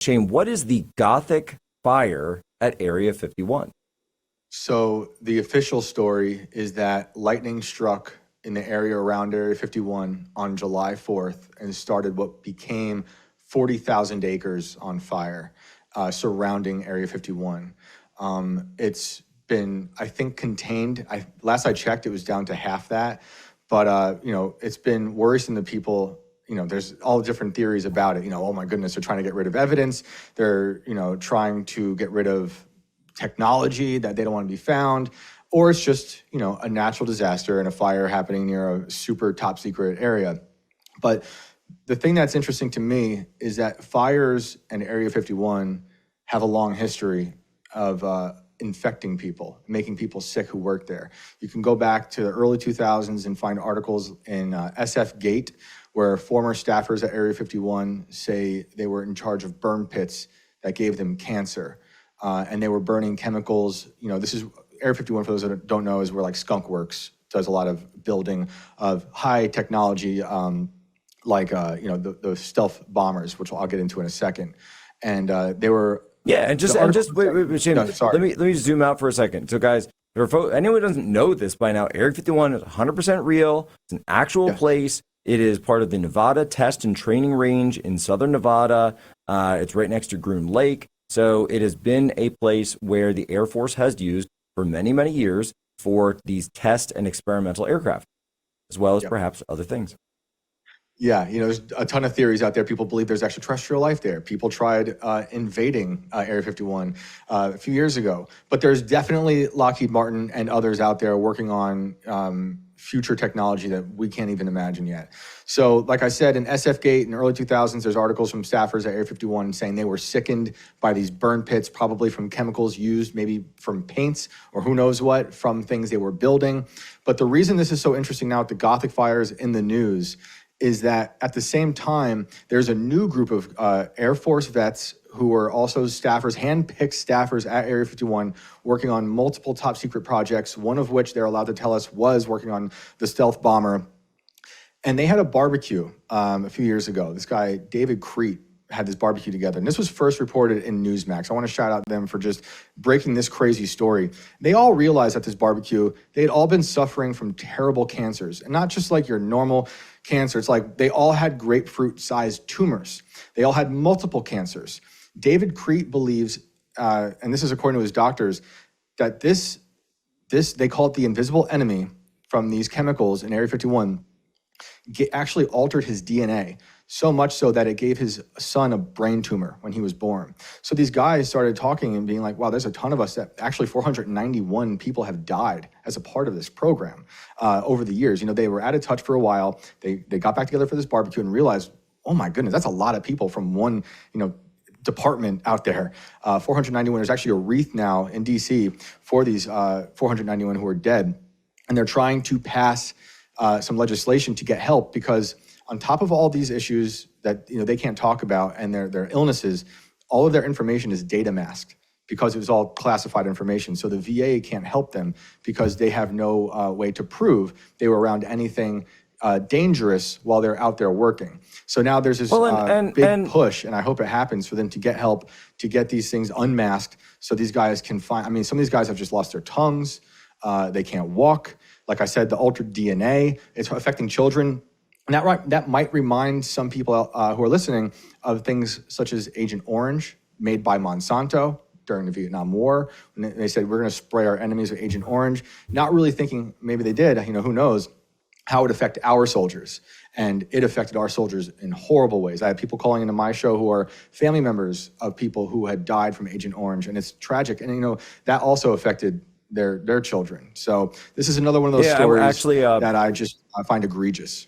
Shane, what is the Gothic fire at Area 51? So the official story is that lightning struck in the area around Area 51 on July 4th and started what became 40,000 acres on fire surrounding Area 51. It's been, I think, contained. Last I checked, it was down to half that. But, it's been worrisome to people. There's all different theories about it. Oh my goodness, they're trying to get rid of evidence. They're, trying to get rid of technology that they don't want to be found, or it's just, a natural disaster and a fire happening near a super top secret area. But the thing that's interesting to me is that fires in Area 51 have a long history of infecting people, making people sick who work there. You can go back to the early 2000s and find articles in SF Gate where former staffers at Area 51 say they were in charge of burn pits that gave them cancer. And they were burning chemicals. This is Area 51, for those that don't know, is where like Skunk Works does a lot of building of high technology, the stealth bombers, which I'll get into in a second. And they were wait, Shane, no, sorry. Let me just zoom out for a second. So, guys, anyone who doesn't know this by now, Area 51 is 100% real. It's an actual place. It is part of the Nevada Test and Training Range in southern Nevada. It's right next to Groom Lake. So it has been a place where the Air Force has used for many, many years for these test and experimental aircraft, as well as perhaps other things. Yeah, there's a ton of theories out there. People believe there's extraterrestrial life there. People tried invading Area 51 a few years ago. But there's definitely Lockheed Martin and others out there working on future technology that we can't even imagine yet. So like I said, in SF Gate in the early 2000s, there's articles from staffers at Area 51 saying they were sickened by these burn pits, probably from chemicals used, maybe from paints or who knows what, from things they were building. But the reason this is so interesting now with the Gothic fires in the news is that at the same time, there's a new group of Air Force vets who are also staffers, hand-picked staffers at Area 51, working on multiple top secret projects, one of which they're allowed to tell us was working on the stealth bomber. And they had a barbecue a few years ago. This guy, David Crete, had this barbecue together. And this was first reported in Newsmax. I want to shout out them for just breaking this crazy story. They all realized at this barbecue, they had all been suffering from terrible cancers. And not just like your normal cancer. It's like they all had grapefruit-sized tumors. They all had multiple cancers. David Crete believes, and this is according to his doctors, that this they call it the invisible enemy from these chemicals in Area 51, actually altered his DNA, so much so that it gave his son a brain tumor when he was born. So these guys started talking and being like, wow, there's a ton of us that actually 491 people have died as a part of this program over the years. They were out of touch for a while. They got back together for this barbecue and realized, oh my goodness, that's a lot of people from one, department out there. 491, there's actually a wreath now in DC for these 491 who are dead. And they're trying to pass some legislation to get help because on top of all these issues that they can't talk about and their illnesses, all of their information is data masked because it was all classified information. So the VA can't help them because they have no way to prove they were around anything dangerous while they're out there working. So now there's this big push, and I hope it happens for them to get help, to get these things unmasked so these guys can find, some of these guys have just lost their tongues, they can't walk. Like I said, the altered DNA, it's affecting children. And that might remind some people who are listening of things such as Agent Orange, made by Monsanto during the Vietnam War. When they said, we're gonna spray our enemies with Agent Orange, not really thinking, maybe they did, who knows, how it would affect our soldiers. And it affected our soldiers in horrible ways. I had people calling into my show who are family members of people who had died from Agent Orange, and it's tragic. And that also affected their children. So this is another one of those stories that I find egregious.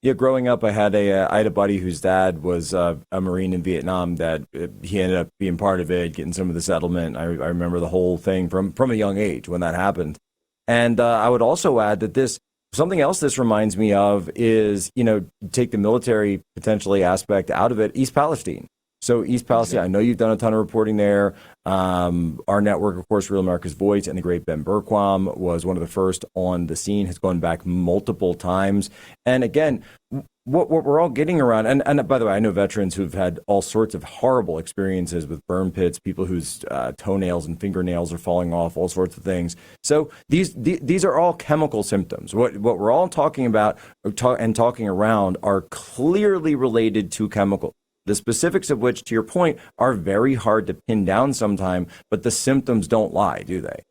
Yeah, growing up, I had a buddy whose dad was a Marine in Vietnam that he ended up being part of it, getting some of the settlement. I remember the whole thing from a young age when that happened. And I would also add that something else this reminds me of is, take the military potentially aspect out of it, East Palestine. So East Palestine, I know you've done a ton of reporting there. Our network, of course, Real America's Voice, and the great Ben Berquam was one of the first on the scene, has gone back multiple times. And again, what we're all getting around, and by the way, I know veterans who've had all sorts of horrible experiences with burn pits, people whose toenails and fingernails are falling off, all sorts of things. So these are all chemical symptoms. What we're all talking about and talking around are clearly related to chemical. The specifics of which, to your point, are very hard to pin down sometime, but the symptoms don't lie, do they?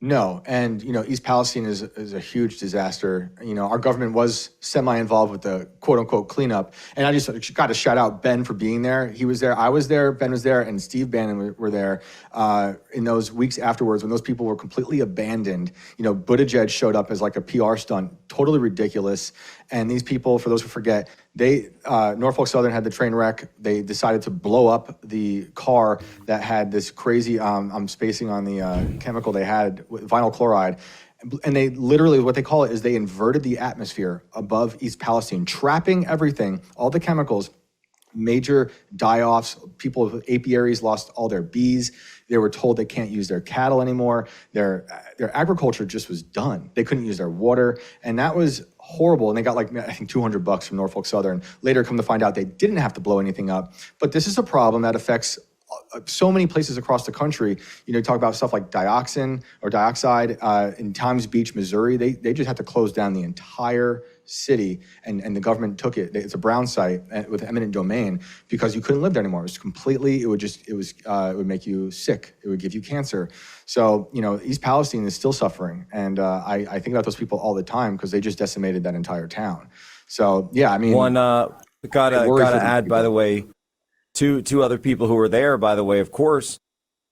No, and East Palestine is a huge disaster. Our government was semi-involved with the quote-unquote cleanup, and I just got to shout out Ben for being there. He was there, I was there, Ben was there, and Steve Bannon were there in those weeks afterwards when those people were completely abandoned. Buttigieg showed up as like a PR stunt, totally ridiculous. And these people, for those who forget, Norfolk Southern had the train wreck. They decided to blow up the car that had this crazy, I'm spacing on the chemical they had, vinyl chloride. And they literally, what they call it is they inverted the atmosphere above East Palestine, trapping everything, all the chemicals, major die-offs. People with apiaries lost all their bees. They were told they can't use their cattle anymore. Their agriculture just was done. They couldn't use their water. And that was horrible. And they got like, I think $200 from Norfolk Southern. Later, come to find out they didn't have to blow anything up. But this is a problem that affects so many places across the country. Talk about stuff like dioxin or dioxide in Times Beach, Missouri. They just had to close down the entire city, and the government took it. It's a brown site with eminent domain because you couldn't live there anymore. It was completely. It would make you sick. It would give you cancer. So East Palestine is still suffering, and I think about those people all the time because they just decimated that entire town. So yeah, I mean, gotta add, by the way. Two other people who were there, by the way, of course,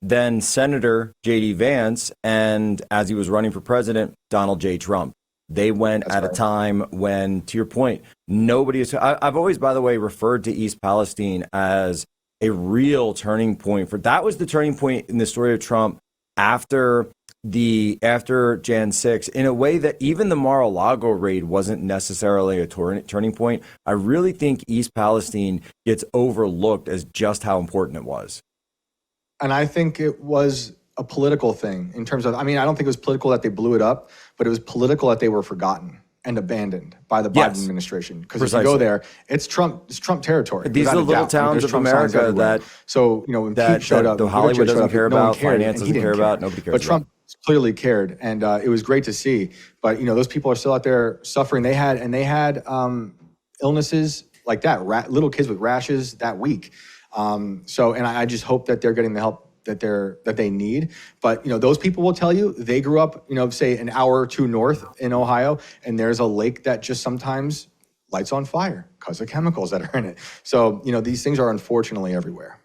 then Senator J.D. Vance, and as he was running for president, Donald J. Trump. They went at a time when, to your point, nobody is. I've always, by the way, referred to East Palestine as a real turning point. That was the turning point in the story of Trump after Jan 6, in a way that even the Mar-a-Lago raid wasn't necessarily a turning point. I really think East Palestine gets overlooked as just how important it was. And I think it was a political thing in terms of, I don't think it was political that they blew it up, but it was political that they were forgotten and abandoned by the Biden administration. Because if you go there, it's Trump territory. These are the little towns of America that, when Pete showed up, Hollywood doesn't care about, finance doesn't care about, nobody cares about. But Trump clearly cared, and it was great to see. But those people are still out there suffering. They had illnesses like that, little kids with rashes that week. And I just hope that they're getting the help that they need. But those people will tell you they grew up, say an hour or two north in Ohio, and there's a lake that just sometimes lights on fire because of chemicals that are in it. So these things are unfortunately everywhere.